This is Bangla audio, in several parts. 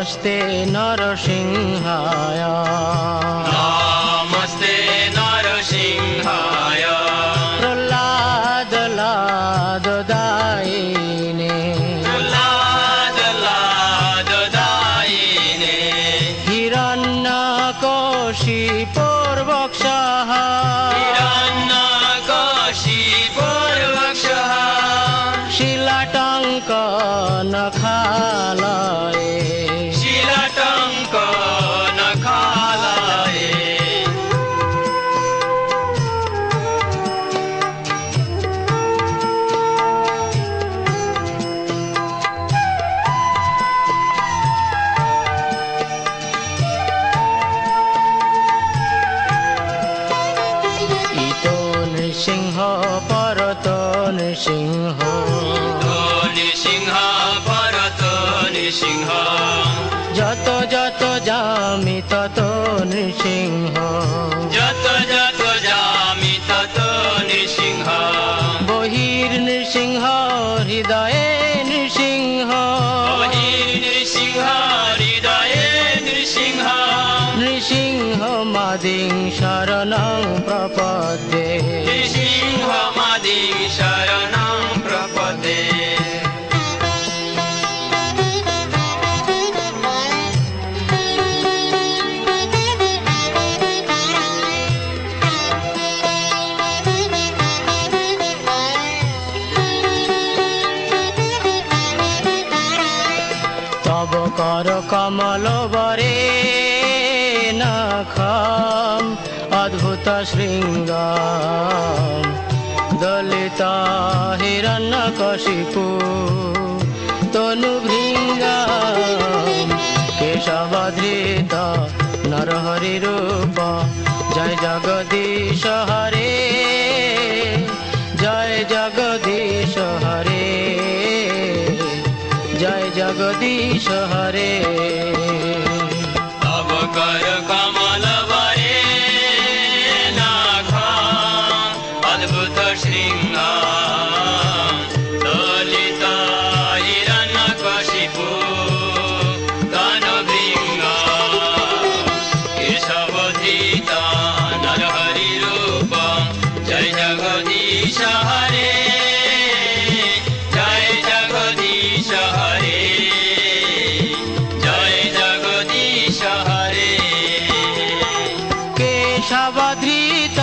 नमस्ते नरसिंहाय नमस्ते नरसिंहाय प्रह्लाद लाददायिने प्रह्लाद लाददायिने हिरण्यकशिपुर्वक्षः हिरण्यकशिपुर्वक्षः शिलाटङ्कनखालये शिलाटङ्कनखालये इतो नृसिंह परतो नृसिंह नृसिंह परत नृसिंह যত যত যামি তত নৃসিংহ যত যত যামি তত নৃসিংহ বহির নৃসিংহ হৃদয়ে নৃসিংহ বহির নৃসিংহ হৃদয়ে নৃসিংহ নৃসিংহ মাদিং শরণং প্রপদ্যে নৃসিংহ মাদি শরণং প্রপদে তব কর কমল বরে নখম অদ্ভুত শৃঙ্গম দলিত হিরণ্যকশিপু তনুভৃঙ্গম কেশবধৃত নরহরি রূপ জয় জগদীশ হরে জয় জগদীশ হরে জয় জগদীশ হরে তব কর কমল বরে নাঘ অদ্ভুত শৃঙ্গ দলিত হিরণ্যকশিপু তনুভৃঙ্গ কেশবধৃত নরহরি রূপ জয় জগদীশ হরে জয় জগদীশ হরে জয় জগদীশ হরে কেশবধৃত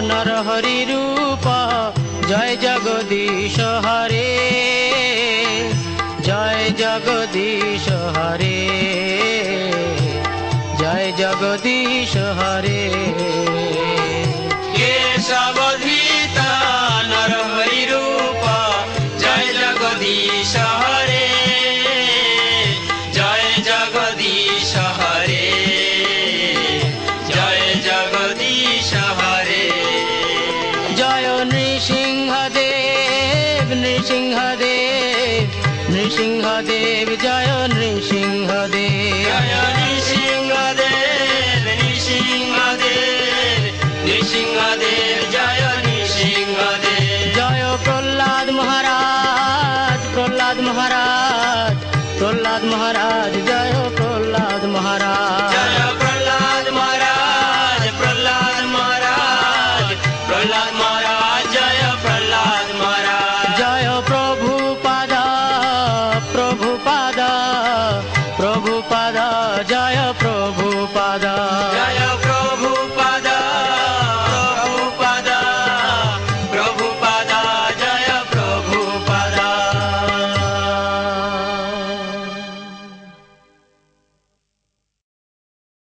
নরহরি রূপ জয় জগদীশ হরে জয় জগদীশ হরে জয় জগদীশ হরে কেশবধৃত নরহরি রূপ জয় জগদীশ হরে জয় জগদীশ হরে জয় জগদীশ হরে জয় নৃসিংহদেব নৃসিংহদেব নৃসিংহদেব জয় নৃসিংহদেব জয় নৃসিংহদেব নৃসিংহদেব নৃসিংহদেব জয় নৃসিংহদেব জয় প্রহ্লাদ মহারাজ প্রহ্লাদ মহারাজ প্রহ্লাদ মহারাজ জয় প্রহ্লাদ মহারাজ জয় প্রহ্লাদ মহারাজ প্রহ্লাদ মহারাজ প্রহ্লাদ মহারাজ জয় প্রহ্লাদ মহারাজ জয় প্রভুপাদ প্রভুপাদ প্রভু